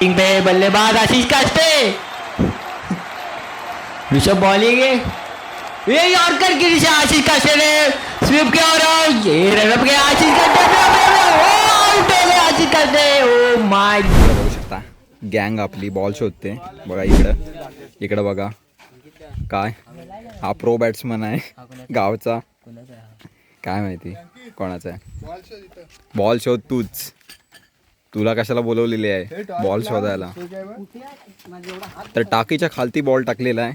पे बल्लेबाज आशीष कास्टे, ऋषभ बॉलिंग है, ये यॉर्कर की दिशा आशीष कास्टे ने स्वीप किया और ये रन गया आशीष कास्टे, आउट हो गया आशीष कास्टे. ओ माय बघू शकता गँग आपली बॉल शोधते. बघा इकडं बघा काय हा प्रो बॅट्समन आहे गावचा. काय माहिती कोणाचा आहे. बॉल शोध तूच. तुला कशाला बोलवलेली आहे बॉल शोधायला. तर टाकीच्या खालती बॉल टाकलेला आहे.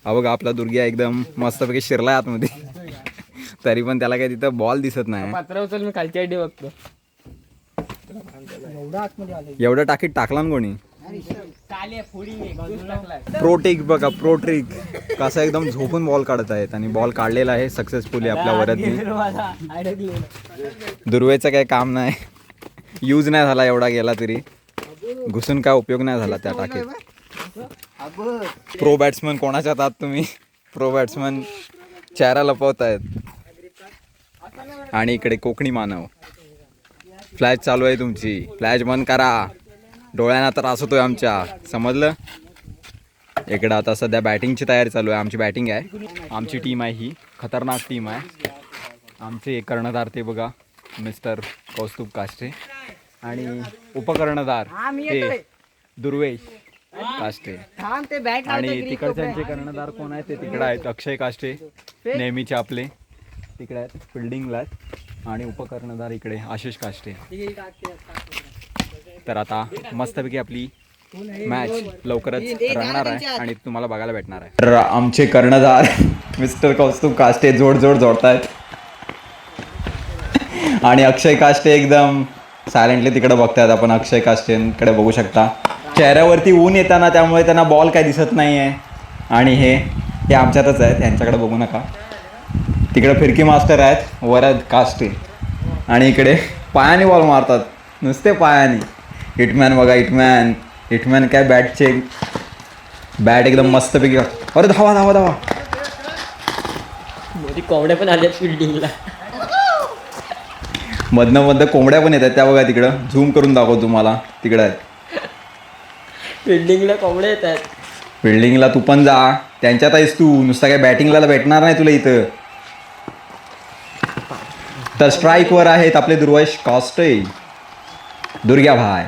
हा बघा आपला दुर्ग्या एकदम मस्तपैकी शिरलाय आतमध्ये. तरी पण त्याला काही तिथं बॉल दिसत नाही. पात्र उचल मी खालची आयडी बघतो. एवढं टाकीत टाकला ना कोणी. प्रो ट्रिक बघा, प्रो ट्रिक कसा एकदम झोपून बॉल काढत आहेत आणि बॉल काढलेला आहे सक्सेसफुली आपल्या वरती. दुर्वेचं काही काम नाही, यूज नाही झाला. एवढा गेला तरी घुसून काय उपयोग नाही झाला त्या टाकीत. प्रो बॅट्समन कोणाच्या आहात तुम्ही. प्रो बॅट्समन चेहरा लपवत आहेत. आणि इकडे कोकणी मानव. फ्लॅश चालू आहे तुमची, फ्लॅश बंद करा. डोळ्यांना त्रास होतोय आमच्या, समजलं. इकडं आता सध्या बॅटिंगची तयारी चालू आहे. आमची बॅटिंग आहे. आमची टीम आहे ही खतरनाक टीम आहे. आमचे कर्णधार ते बघा मिस्टर कौस्तुभ काष्टे आणि उपकर्णधार ते दुर्वेश काष्टे. आणि तिकडच्यांचे कर्णधार कोण आहेत ते तिकडे आहेत अक्षय काष्टे नेहमीचे आपले तिकडे आहेत फिल्डिंगला आहेत. आणि उपकर्णधार इकडे आशिष काष्टे. तर आता मस्तपैकी आपली मॅच लवकरच रंगणार आहे आणि तुम्हाला बघायला भेटणार आहे. तर आमचे कर्णधार मिस्टर कौस्तुभ काष्टे जोडतायत आणि अक्षय काष्टे एकदम सायलेंटली तिकडे बघतायत. आपण अक्षय काष्टेंकडे बघू शकता. चेहऱ्यावरती ऊन येताना त्यामुळे त्यांना बॉल काय दिसत नाही आहे. आणि हे आमच्यातच आहेत, यांच्याकडे बघू नका. तिकडे फिरकी मास्टर आहेत वरद काष्टे आणि इकडे पायाने बॉल मारतात, नुसते पायाने. हिटमॅन बघा, हिटमॅन काय बॅट एकदम मस्तपैकी. अरे धावा धावा धावा. कोंबड्या पण आल्या फिल्डिंगला. मधनं कोंबड्या पण येतात त्या बघा तिकडं. झूम करून दाखव तुम्हाला. तिकडं आहेत फिल्डिंगला कोंबड्या येतात. फिल्डिंगला तू पण जा, त्यांच्यात आहेस तू. नुसता काय बॅटिंगला भेटणार नाही तुला इथं. तर स्ट्राईकवर आहेत आपले दुर्वेश काष्टे, दुर्ग्या भाई.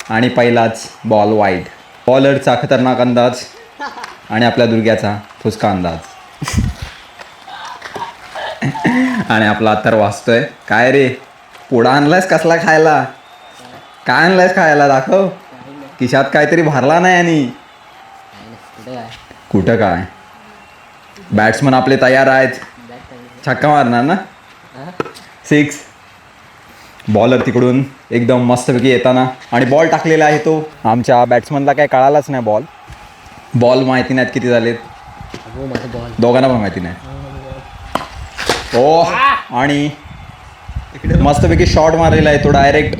आणि पहिलाच बॉल वाईड. बॉलरचा खतरनाक अंदाज आणि आपल्या दुर्ग्याचा फुसका अंदाज. आणि आपला अत्तर वाचतोय. काय रे पोळा आणलायस कसला खायला. काय आणलायस खायला दाखव. खिशात काहीतरी भरला नाही. आणि कुठं काय. बॅट्समन आपले तयार आहेत. छक्का मारणार ना. 6. बॉलर तिकडून एकदम मस्तपैकी येताना आणि बॉल टाकलेला आहे तो. आमच्या बॅट्समनला काही कळालाच नाही. बॉल माहिती नाहीत किती झालेत. दोघांना पण माहिती नाही. ओ आणि मस्तपैकी शॉट मारलेला आहे तो डायरेक्ट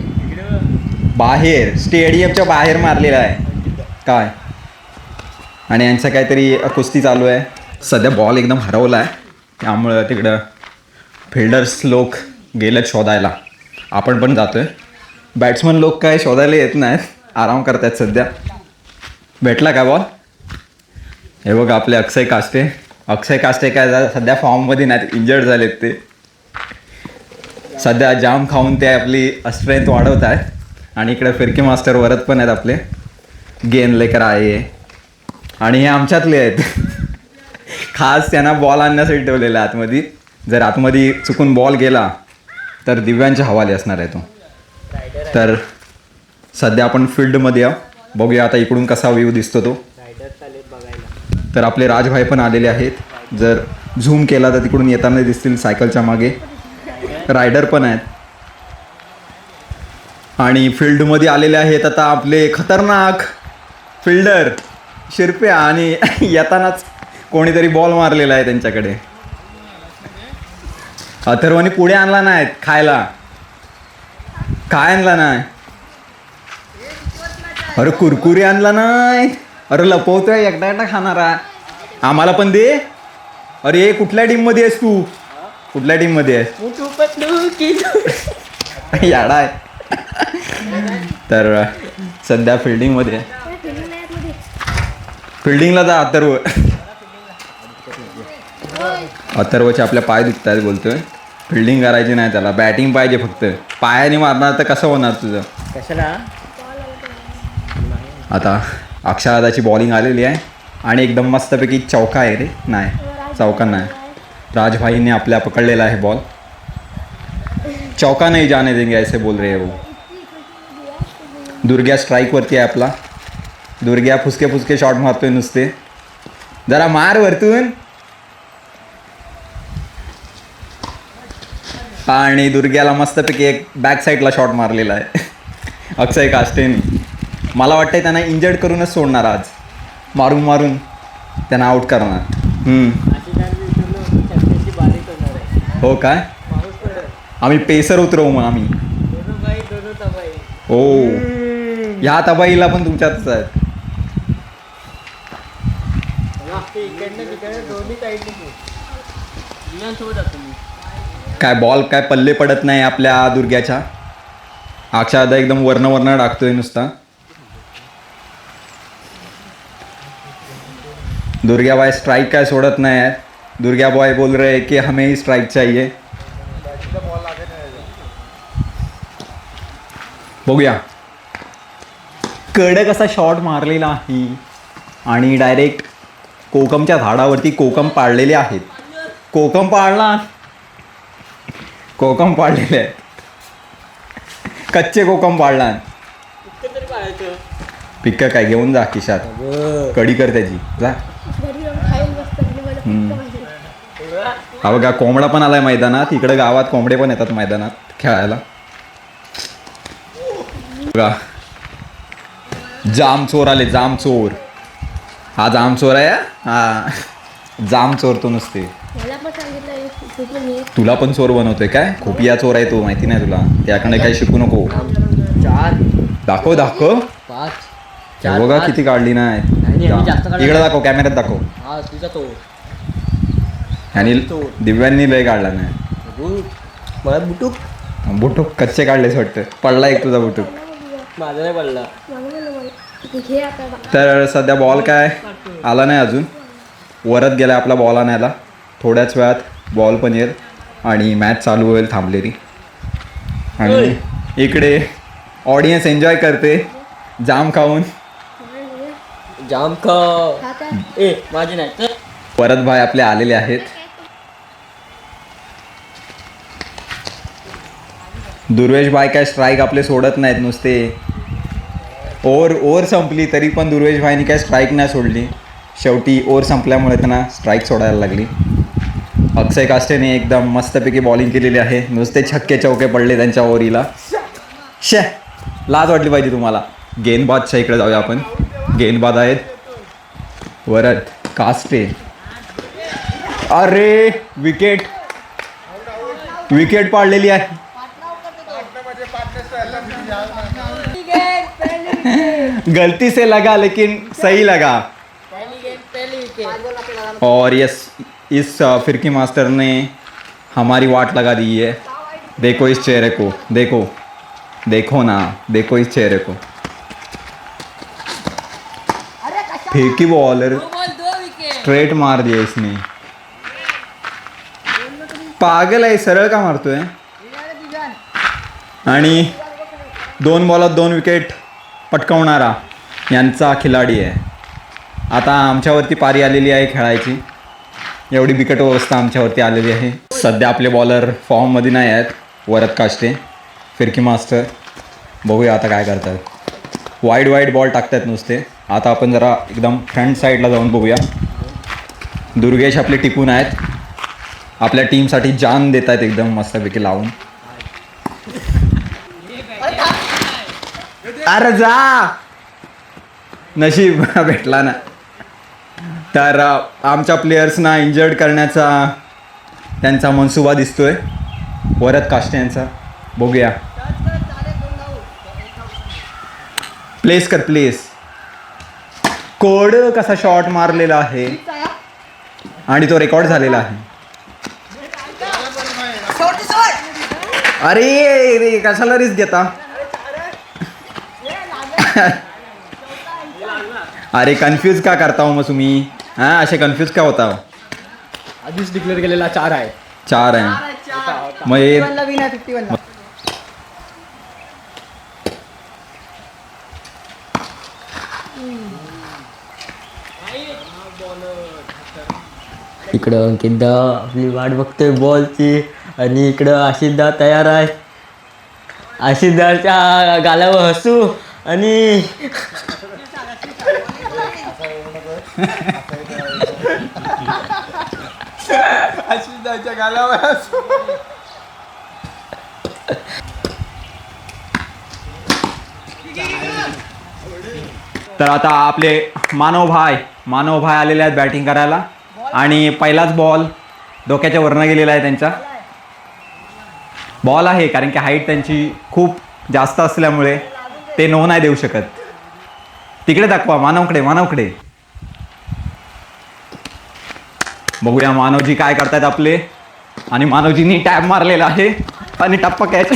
बाहेर, स्टेडियमच्या बाहेर मारलेला आहे काय. आणि यांचं काहीतरी कुस्ती चालू आहे सध्या. बॉल एकदम हरवला आहे त्यामुळं तिकडं फिल्डर्स लोक गेलेत शोधायला. आपण पण जातोय. बॅट्समन लोक काय शोधायला येत नाहीत, आराम करतात सध्या. भेटला का बॉल. हे बघा आपले अक्षय काष्टे काय सध्या फॉर्ममध्ये नाहीत, इंजर्ड झालेत ते. सध्या जाम खाऊन ते आपली स्ट्रेंथ वाढवत आहेत. आणि इकडे फिरकी मास्टर वरत पण आहेत आपले गेन लेकर आहे. आणि हे आमच्यातले आहेत. खास त्यांना बॉल आणण्यासाठी ठेवलेला आहे आतमध्ये. जर आतमध्ये चुकून बॉल गेला तर दिव्यांच्या हवाले असणार आहे तो. तर सध्या आपण फील्डमध्ये बघूया आता इकडून कसा व्ह्यू दिसतो तो. तर आपले राजभाई पण आलेले आहेत. जर झूम केला तर तिकडून येताना दिसतील सायकलच्या मागे. रायडर पण आहेत. आणि फील्डमध्ये आलेले आहेत आता आपले खतरनाक फिल्डर शिरप्या. आणि येतानाच कोणीतरी बॉल मारलेला आहे त्यांच्याकडे. अथर्वनी पुढे आणला नाहीत खायला. काय आणला नाही. अरे कुरकुरी आणला नाही. अरे लपवतोय, एकटा खाणारा. आम्हाला पण दे. अरे कुठल्या टीममध्ये आहेस तू. कुठल्या टीममध्ये आहेस. याडा आहे. तर सध्या फिल्डिंगमध्ये फिल्डिंगला जा अथर्व. अथर्वचे आपल्या पाय दुखत आहेत बोलतोय. फिल्डिंग करायची नाही त्याला, बॅटिंग पाहिजे फक्त. पायाने मारणार तर कसं होणार तुझं. कशाला आता अक्षरादाची बॉलिंग आलेली आहे आणि एकदम मस्तपैकी चौका आहे रे. नाही चौका नाही, राजभाईने आपल्या पकडलेला आहे बॉल. चौका नाही जाने देंगे ऐसे बोल रहे हो. दुर्ग्या स्ट्राईकवरती आहे आपला. दुर्ग्या फुसके फुसके शॉट मारतोय नुसते. जरा मार वरतून. आणि दुर्ग्याला मस्तपैकी एक बॅक साईडला शॉट मारलेला आहे अक्षय काष्टेने. मला वाटतंय त्यांना इंजर्ड करूनच सोडणार आज. मारून मारून त्यांना आउट करणार. हो काय, आम्ही पेसर उतरवू मग आम्ही. हो, ह्या तबाईला पण तुमच्यातच आहेत. काय बॉल काय पल्ले पडत नाही आपल्या दुर्ग्याच्या. अक्षर एकदम वर्ण टाकतोय नुसता. दुर्गा बॉय स्ट्राइक काय सोडत नाही आहे. दुर्गा बॉय बोल रहे की हमें ही स्ट्राइक चाहिए. बघूया कडक असा शॉट मारलेला आहे आणि डायरेक्ट कोकमच्या झाडावरती कोकम पाडलेले आहेत. कोकम पाडलेले आहेत. कच्चे कोकम पाडला. पिक्क काय घेऊन जा खिशात, कडी कर त्याची जा. हा बघा कोंबडा पण आलाय मैदानात. इकडे गावात कोंबडे पण येतात मैदानात खेळायला. बघा जामचोर आले, जामचोर. हा जामचोर आहे. हा जामचोर तो नुसते. तुला पण चोर बनवतोय काय. खोपिया चोर आहे तो, माहिती नाही तुला. त्याकडे काही शिकू नको. 4 दाखव 5 बघा किती काढली नाही. इकडे दाखव, कॅमेऱ्यात दाखव. हा तुझा तो आणि दिव्यांनी लय काढला नाही. मला बुटूक बुटूक कच्चे काढलेच वाटतं. पडला एक तुझा बुटूक. माझा नाही पडला. तर सध्या बॉल काय आला नाही अजून. वरत गेला आपला बॉल आणायला. थोड्याच वेळात बॉल पण येईल आणि मॅच चालू होईल थांबलेली. आणि इकडे ऑडियन्स एन्जॉय करते जाम खाऊन. जाम खा ए माझी नाही. वरद भाई आपले आलेले आहेत. दुर्वेश भाई काय स्ट्राईक आपले सोडत नाहीत नुसते. ओव्हर संपली तरी पण दुर्वेश भाईनी काय स्ट्राईक नाही सोडली. शेवटी ओव्हर संपल्यामुळे त्यांना स्ट्राईक सोडायला लागली. अक्षय काष्टेने एकदम मस्तपैकी बॉलिंग केलेली आहे. नुसते छक्के चौके पडले त्यांच्या ओव्हरीला. लाज वाटली पाहिजे तुम्हाला. गेंदबादच्या इकडे जाऊया आपण. गेंदबाद आहेत वरद काष्टे. अरे विकेट पाडलेली आहे. गलती से लगा लेकिन सही लगा. और इस फिरकी मास्टर ने हमारी वाट लगा दी है. देखो इस चेहरे को, देखो ना, देखो इस चेहरे को. फिरकी बॉलर स्ट्रेट मार दिया इसने. पागल आहे, सरळ का मारतोय. आणि 2 बॉलात 2 विकेट पटकावणारा यांचा खिलाडी आहे. आता आमच्यावरती पारी आलेली आहे खेळायची. एवढी बिकट अवस्था आमच्यावरती आलेली आहे. सध्या आपले बॉलर फॉर्ममध्ये नाही आहेत. वरद काष्टे फिरकी मास्टर. बघूया आता काय करतात. वाईड बॉल टाकतात नुसते. आता आपण जरा एकदम फ्रंट साईडला जाऊन बघूया. दुर्गेश आपले टिपून आहेत. आपल्या टीमसाठी जान देत आहेत एकदम मस्तपैकी लावून. अरे जा, नशीब भेटला ना. तर आमच्या प्लेयर्सना इंजर्ड करण्याचा त्यांचा मनसुबा दिसतोय वरद काष्टे यांचा. बघूया. प्लेस कर प्लेस. कोड कसा शॉट मारलेला आहे आणि तो रेकॉर्ड झालेला आहे. अरे कशाला रिस्क घेता. अरे कन्फ्यूज का करता हो मग तुम्ही हा असे कन्फ्यूज का होता हो? आधीच डिक्लेअर केलेला 4 आहे. 4 आहे मग हे 51 इकडं अंकितदा आपली वाट बघतोय बॉलची आणि इकडं आशिषदा तयार आहे. आशिषदाच्या गालावर हसू आणि तर आता आपले मानव भाई आलेले आहेत बॅटिंग करायला आणि पहिलाच बॉल डोक्याच्या वरनं गेलेला आहे त्यांच्या. बॉल आहे कारण की हाईट त्यांची खूप जास्त असल्यामुळे ते नो नाही देऊ शकत. तिकडे दाखवा मानवकडे बघूया मानवजी काय करतायत आपले. आणि मानवजींनी टॅप मारलेला आहे आणि टप्पा कॅच.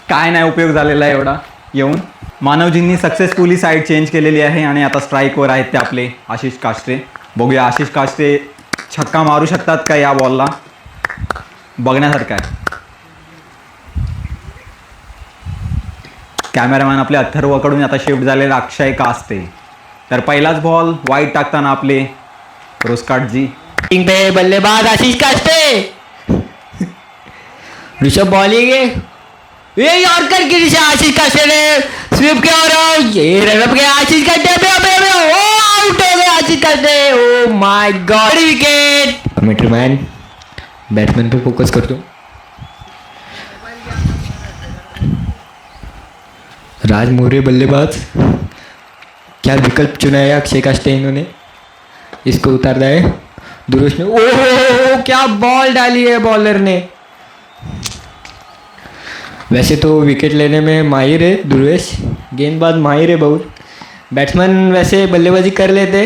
काय नाही उपयोग झालेला आहे एवढा येऊन. मानवजींनी सक्सेसफुली साईड चेंज केलेली आहे आणि आता स्ट्राईकवर आहेत ते आपले आशिष काष्टे. बघूया आशिष काष्टे छक्का मारू शकतात का या बॉलला, बघण्यासारखं आहे. कॅमेरामॅन आपले अथर्वकडून आता शिफ्ट झालेला अक्षय कास्ते. तर पहिलाच बॉल वाईट टाकताना आपले रोस्काटजी. पे बल्लेबाज आशीष काष्टे. ऋषभ बॉलिंग है, ये यॉर्कर की दिशा आशीष काष्टे ने स्वीप किया और ये रन गया आशीष काष्टे. ओ आउट हो गए Ashish Kashte. Oh my God wicket. Commentary man batsman पे फोकस करतो. राज मोरे बल्लेबाज. क्या विकल्प चुना है अक्षय काष्टे इन्होंने. इसको उतारना है दुरुश ने. ओह क्या बॉल डाली है बॉलर ने. वैसे तो विकेट लेने में माहिर है दुर्वेश, गेंदबाज माहिर है बहुत. बैट्समैन वैसे बल्लेबाजी कर लेते.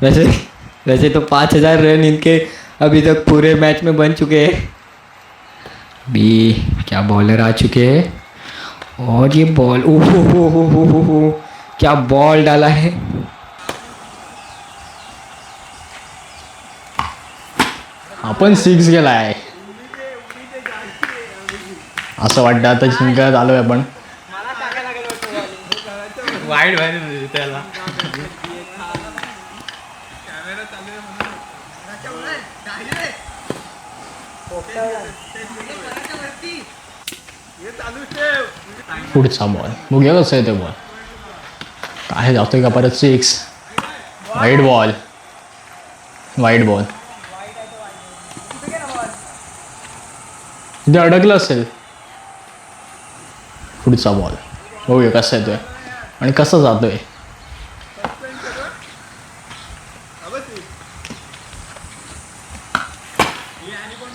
वैसे तो 5000 रन इनके अभी तक पूरे मैच में बन चुके हैं. भी क्या बॉलर आ चुके हैं और ये बॉल ओहो क्या बॉल डाला है. आपण 6 गेला आहे असं वाटतं. आता जिंकत आलोय आपण. वाईट बाहेर त्याला पुढचा बॉल बघूया कसं आहे ते बॉल. काय जातोय का परत 6. वाईट बॉल इथे अडकलं असेल. पुढचा बॉल बघूया कसा येतोय आणि कसं जातोय.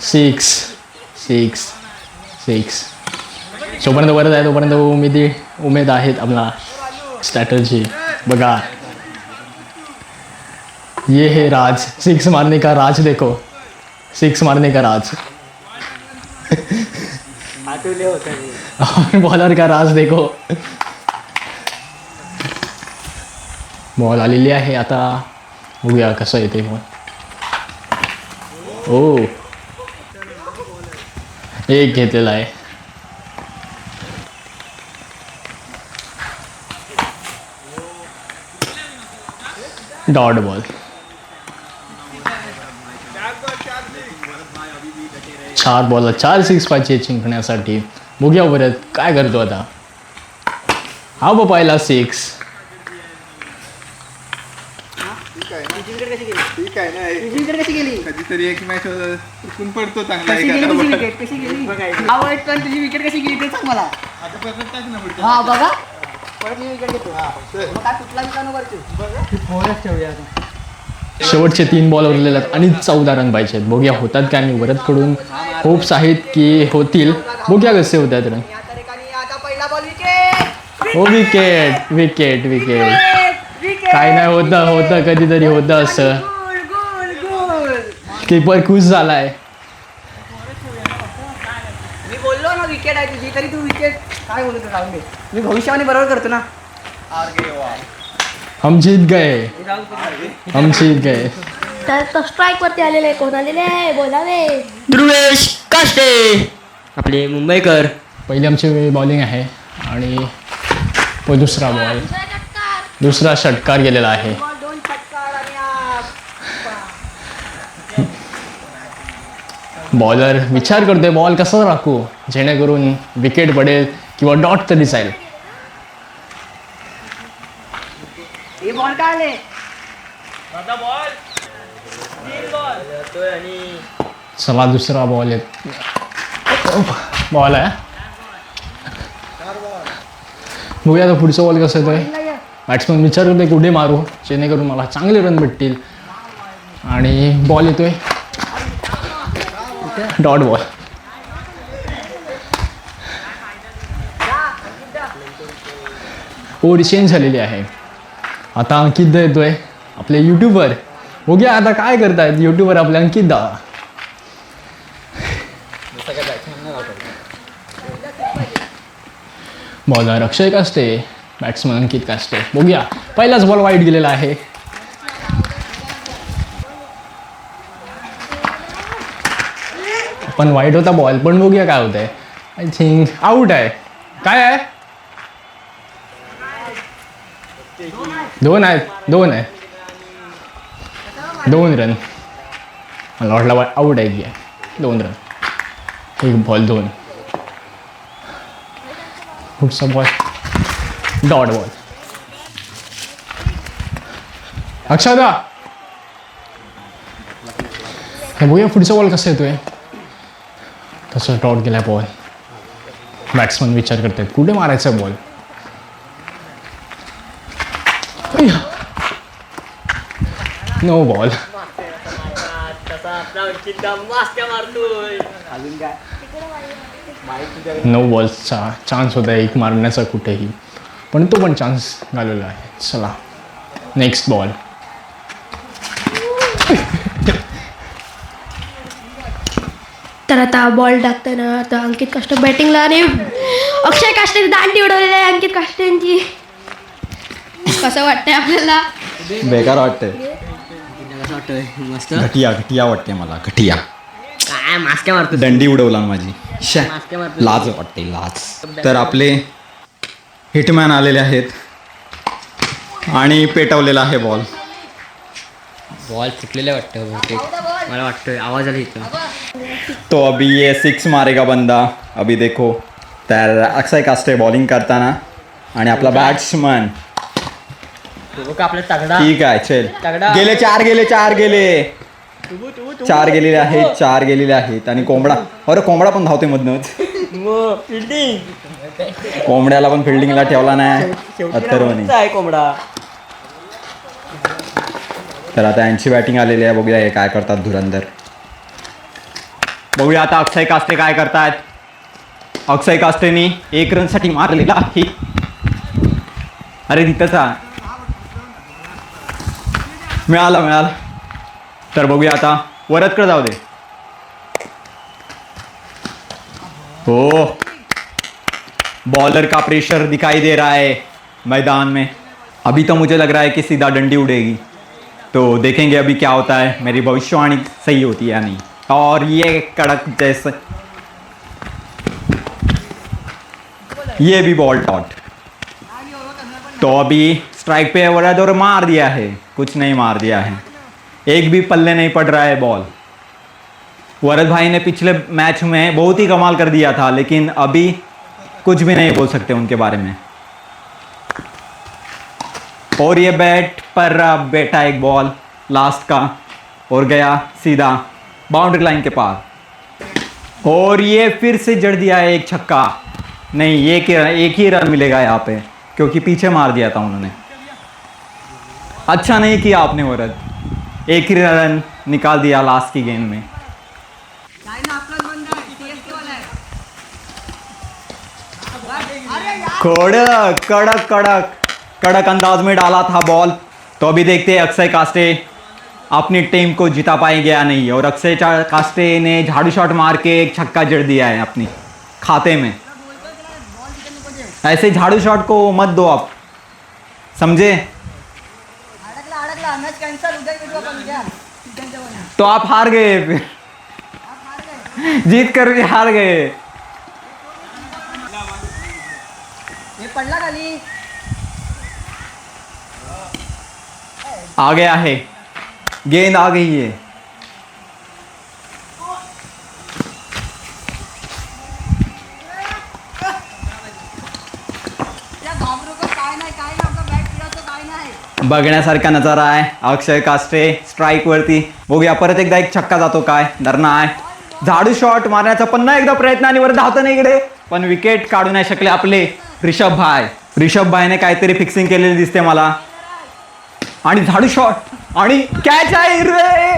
सिक्स जोपर्यंत वरच आहे तोपर्यंत उमेद आहेत आपला स्ट्रॅटर्जी. बघा ये है राज. 6 मारने का राज देखो. 6 मारने का राज. बॉलर का राज देखो. बॉल आलेली आहे आता बघूया कसं येते बॉल. ओ एक घेतलेला आहे. Dot ball. 4 बॉलला 4 6 पाहिजे जिंकण्यासाठी. बघूया बरं काय करतो आता. हा बा पहिला 6. ठीक आहे ना कधीतरी एक मॅच चुकून पडतो चांगला. तुझी विकेट कशी गेली ते सांग मला. आता परत टाक ना पुढच्या. हा बघा परत मी विकेट घेतो. मग काय कुठला विकानो करतो फोनच ठेवूया. शेवटचे 3 बॉल उरलेले आहेत आणि 14 रन पाहिजेत. बघूया होतात का. आणि वरदकडून होप्स आहेत की होतील. बघूया कसे होतात रन. हो विकेट काय नाही होतं कधीतरी होतं असं. कीपर खुश झालाय. मी बोललो ना विकेट आहे तुझी तरी तू विकेट काय बोलतो सांग. मी भविष्यवाणी बरोबर करतो ना. हम जीत गए, हम जीत गए. तर तो स्ट्राईक वरती आलेले कोण आलेले बोलावे. ध्रुवेश काष्टे आपले मुंबईकर. पहिली आमची बॉलिंग आहे आणि तो दुसरा बॉल, दुसरा षटकार गेलेला आहे. दोन षटकार आणि बॉलर विचार करतोय बॉल कसा राखू जेणेकरून विकेट पडेल किंवा डॉट तरी जाईल. हे बॉल काय आले. चला दुसरा बॉल येत, बॉल आहे. बघूया आता पुढचा बॉल कसा येतोय. बॅट्समन विचार करतोय कुठे मारू जेणेकरून मला चांगले रन भेटतील आणि बॉल येतोय डॉट बॉल. ओव्हर चेंज झालेली आहे. आता अंकित दा येतोय आपले यूट्यूबर. बघूया आता काय करतायत यूट्यूबर आपले अंकित दा. बॉलर अक्षय कास्टे, बॅट्समन अंकित कास्टे. बघूया पहिलाच बॉल वाईट गेलेला आहे. पण वाईट होता बॉल, पण बघूया काय होतंय. आय थिंक आऊट आहे. काय आहे, दोन आहेत, दोन आहे, 2 रन. मला वाटलं आऊट आहे की 2 रन, 1 बॉल 2. पुढचा बॉल डॉट बॉल. अक्षदा हे बघूया पुढचा बॉल कसा येतोय. तसं डॉट गेला बॉल. बॅट्समन विचार करतात कुठे मारायचा बॉल. No ball. नो बॉल्सचा चान्स होता एक मारण्याचा कुठेही, पण तो पण चान्स घालवला आहे. चला नेक्स्ट बॉल. तर आता बॉल टाकताना आता अंकित काष्टे बॅटिंगला आणि अक्षय काष्टे दांडी उडवलेली आहे अंकित काष्टेंची. कसं वाटतंय आपल्याला. बेकार वाटतंय. कसं वाटतंय. मस्त घटिया घटिया वाटते मला. घटिया काय मास्क्या मारतो. दंडी उडवला माझी. शे, मास्क्या मारतो. लाज वाटते लाज. तर आपले हिटमॅन आलेले आहेत आणि पेटवलेला आहे बॉल. बॉल फुटलेला वाटतं बहुतेक, मला वाटतंय आवाज आला इथं. तो अभी ये 6 मारेगा बंदा. अभी देखो. तर अक्षय कास्टे बॉलिंग करताना आणि आपला बॅट्समन. बघ आपला तगडा. ठीक आहे चल. तगडा. गेले 4 गेले 4 गेले 4 गेलेले आहेत 4 गेलेले आहेत. आणि कोंबडा, अरे कोंबडा पण धावते मधनच. फिल्डिंग कोंबड्याला पण फिल्डिंगला ठेवला नाही अथर्वने. आहे कोंबडा. तर आता यांची बॅटिंग आलेली आहे. बघूया हे काय करतात धुरंधर. बघूया आता अक्षय कास्टे काय करतायत. अक्षय कास्टेनी 1 रनसाठी मारलेला आहे. अरे तिथंचा मिळाला मिळाला. तर बघूया आता वरतकडे जाऊ दे. हो, बॉलर का प्रेशर दिखाई दे रहा है मैदान में. अभी तो मुझे लग रहा है कि सीधा डंडी उड़ेगी. तो देखेंगे अभी क्या होता है. मेरी भविष्यवाणी सही होती है या नहीं. और ये कड़क जैसे ये भी बॉल डॉट. तो अभी स्ट्राइक पे वरद और मार दिया है. कुछ नहीं मार दिया है. एक भी पल्ले नहीं पड़ रहा है बॉल. वरद भाई ने पिछले मैच में बहुत ही कमाल कर दिया था, लेकिन अभी कुछ भी नहीं बोल सकते उनके बारे में. और ये बैट पर बैठा एक बॉल लास्ट का और गया सीधा बाउंड्री लाइन के पार. और ये फिर से जड़ दिया है एक छक्का. नहीं, एक ही रन मिलेगा यहाँ पे, क्योंकि पीछे मार दिया था उन्होंने. अच्छा नहीं किया आपने वरद. एक ही रन निकाल दिया लास्ट की गेंद में. कड़क कड़क कड़क कड़क अंदाज में डाला था बॉल. तो अभी देखते हैं अक्षय कास्टे अपनी टीम को जिता पाएंगे या नहीं. और अक्षय कास्टे ने झाड़ू शॉट मार के एक छक्का जड़ दिया है अपनी खाते में. ऐसे झाड़ू शॉट को मत दो आप, समझे? अडकला मॅच कॅन्सल. उद्या भेटू आपण उद्या. तो आप हार गए फिर, जीत कर भी हार गए. हे पडला खाली. आ गया है, गेंद आ गई है. त्या घाबरू का काय नाही आपला बॅट फिरवतो काय नाही. बघण्यासारखा नजारा आहे. अक्षय कास्टे स्ट्राईक वरती. बघूया परत एकदा एक छक्का जातो काय, धरणा आहे. झाडू शॉट मारण्याचा पुन्हा एकदा प्रयत्न आणि वर धावतो नाही इकडे, पण विकेट काढू नाही शकले आपले ऋषभ भाईने काहीतरी फिक्सिंग केलेली दिसते मला. आणि झाडू शॉट आणि कॅच आहे रे.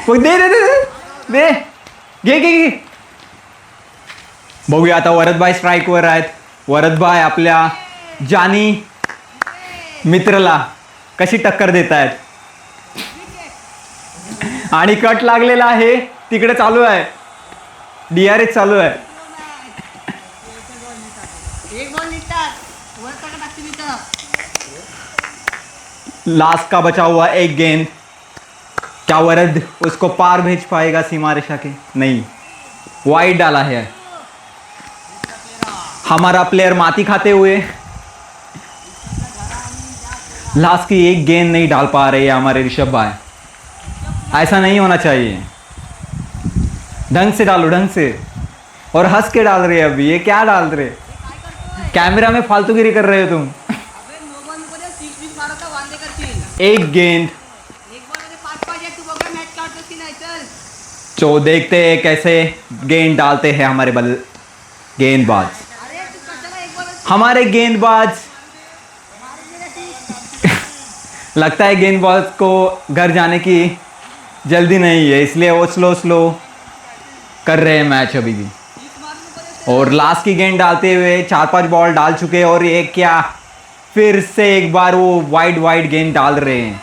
दे दे दे दे घे घे घे. बघूया आता वरदभाई स्ट्राईकवर आहेत. वरदभाई आपल्या जानी मित्रला कशी टक्कर देत आहेत. आणि कट लागलेला आहे तिकडे, चालू आहे DRS चालू आहे. एक बॉल निघतात. वर टाका टाकते तिथं. लास्ट का बचा हुआ एक गेंद, क्या वरद उसको पार भेज पाएगा सीमा रेखा के? नहीं, वाइड डाला है. हमारा प्लेयर माती खाते हुए लास्ट की एक गेंद नहीं डाल पा रहे हैं हमारे ऋषभ भाई. ऐसा नहीं होना चाहिए. ढंग से डालो, ढंग से. और हंस के डाल रहे हैं अभी. ये क्या डाल रहे, कैमरा में फालतूगिरी कर रहे हो तुम. अबे नो बॉल मध्ये 6 मारता वांदे करतील. एक गेंद. एक बॉल मध्ये 5 पाहिजे. तू बघा मॅच काढतोस की नाही. चल. तो देखते हैं कैसे गेंद डालते हैं हमारे गेंदबाज. अरे तू कशाला एक बॉल हमारे गेंदबाज. लगता है गेंदबाज को घर जाने की जल्दी नहीं है, इसलिए वो स्लो कर रहे हैं मैच अभी भी. और लास्ट की गेंद डालते हुए 4-5 बॉल डाल चुके हैं और ये क्या फिर से एक बार वो वाइड गेंद डाल रहे हैं.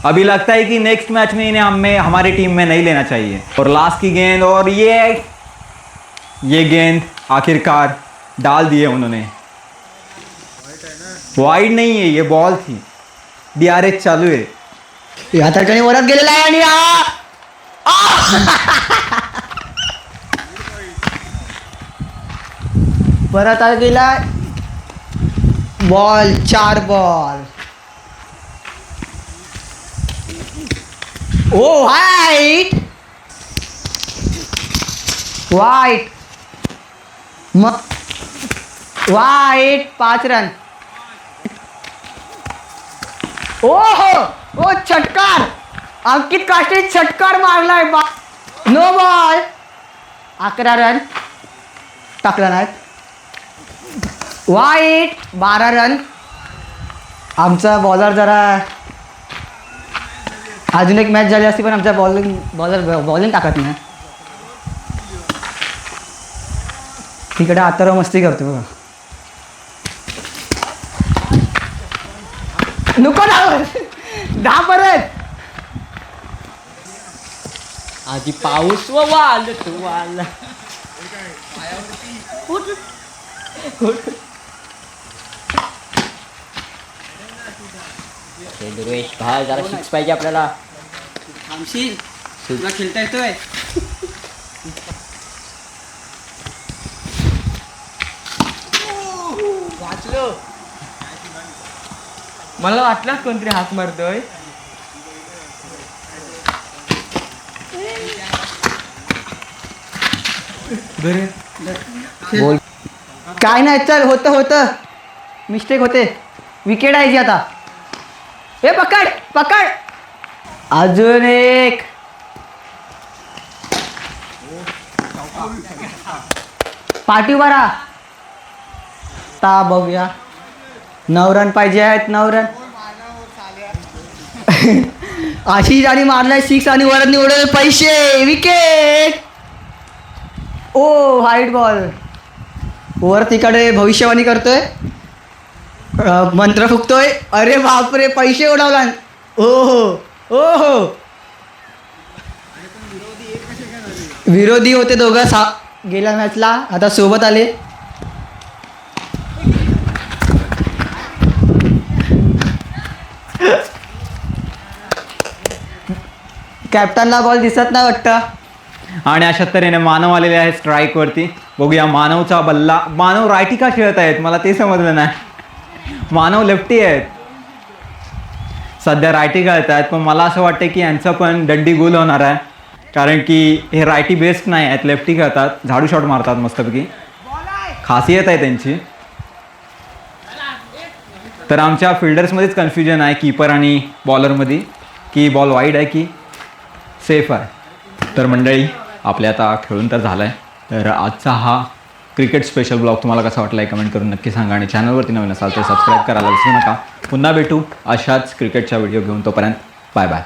अभी लगता है कि नेक्स्ट मैच में इन्हें हमारी टीम में नहीं लेना चाहिए. और लास्ट की गेंद और ये गेंद आखिरकार डाल दिए उन्होंने. वाइड नहीं है, ये बॉल थी. DRS चालू आहे. या ठिकाणी वरात गेलेला आहे आणि परत गेला बॉल. 4 बॉल. ओ वाईट मग वाईट 5 रन. ओ षटकार. अंकित काष्टे षटकार मारलाय. No ball. 11 रन टाकला नाहीत. वाईट 12 रन. आमचा बॉलर जरा अजून एक मॅच झाली असती पण आमचा बॉलिंग टाकत नाही. तिकडे आता मस्ती करतो बघा. नको दहा परत. आधी पाऊस वाल तू वाल. दुर्वेश भाई जरा शिक्स पाहिजे आपल्याला. थांबशील. तुला खेळता येतोय. वाचलो. मला वाटलं कोणतरी हात मारतोय. बोल. काय नाही, चल. होतं मिस्टेक होते. विकेट आहे जी आता. हे पकड. अजून एक. पाठी बरा. ता बघूया. 9 रन पाहिजे आहेत. 9 रन. आशिष आणि मारलाय 6 आणि वरद निवडले पैसे. विकेट. ओ व्हाईट बॉल. वर तिकडे भविष्यवाणी करतोय. मंत्र फुकतोय. अरे बापरे, पैसे उडवला. ओहो विरोधी होते दोघं गेल्या मॅचला, आता सोबत आले. कॅप्टनला बॉल दिसत नाही वाटतं. आणि अशा तऱ्हेने मानव आलेले आहेत स्ट्राईकवरती. बघूया मानवचा बल्ला. मानव रायटी का खेळत आहेत मला ते समजलं नाही. मानव लेफ्टी आहेत, सध्या रायटी खेळत आहेत. पण मला असं वाटतं की यांचं पण दंडी गोल होणार आहे, कारण की हे रायटी बेस्ट नाही आहेत, लेफ्टी खेळतात, झाडू शॉट मारतात मस्तपैकी, खासियत आहे त्यांची. तर आमच्या फिल्डर्समध्येच कन्फ्युजन आहे कीपर आणि बॉलरमध्ये, की बॉल वाईड आहे की सेफ आहे. तर मंडळी आपले आता खेळून तर झालं आहे. तर आजचा हा क्रिकेट स्पेशल ब्लॉग तुम्हाला कसा वाटला आहे कमेंट करून नक्की सांगा. आणि चॅनलवरती नवीन असाल तर सबस्क्राईब करायला विसरू नका. पुन्हा भेटू अशाच क्रिकेटच्या व्हिडिओ घेऊन. तोपर्यंत बाय बाय.